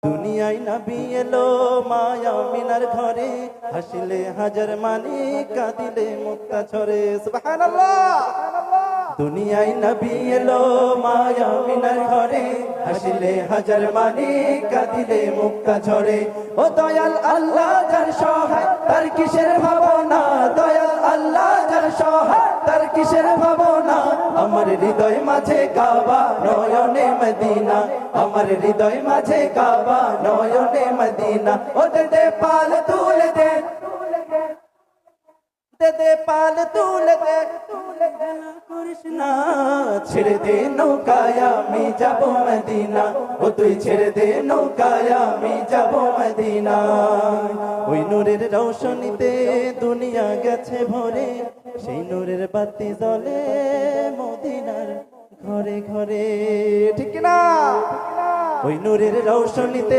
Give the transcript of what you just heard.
দুনিয়ায় নবী এলো মায়া মিনার ঘরে, হাসিলে হাজার মানি কাঁদিলে মুক্তা ঝরে। সুবহানাল্লাহ। দুনিয়ায় নবী এলো মায়া মিনার ঘরে, হাসিলে হাজার মানি কাঁদিলে মুক্তা ঝরে। ও দয়াল আল্লাহ যার সহায় তার কিসের ভাবনা, দয়াল আল্লাহ যার সহায় তার কিসের ভাবনা। আমার হৃদয় মাঝে কাবা নয়নে মদিনা, আমার হৃদয় মাঝে কাবা নয়নে মদিনা। ও দে পাল তুলে দে, দে পাল তুলে দে, করিস না ছেড়ে দে নৌকায় আমি যাব মদিনা। ও তুই ছেড়ে দে নৌকায় আমি যাব মদিনা। ওই নূরের রৌশনীতে দুনিয়া গেছে ভরে, সেই নূরের বাতি জ্বলে মদিনার ঘরে ঘরে। ঠিক না? ওই নূরের রৌশনীতে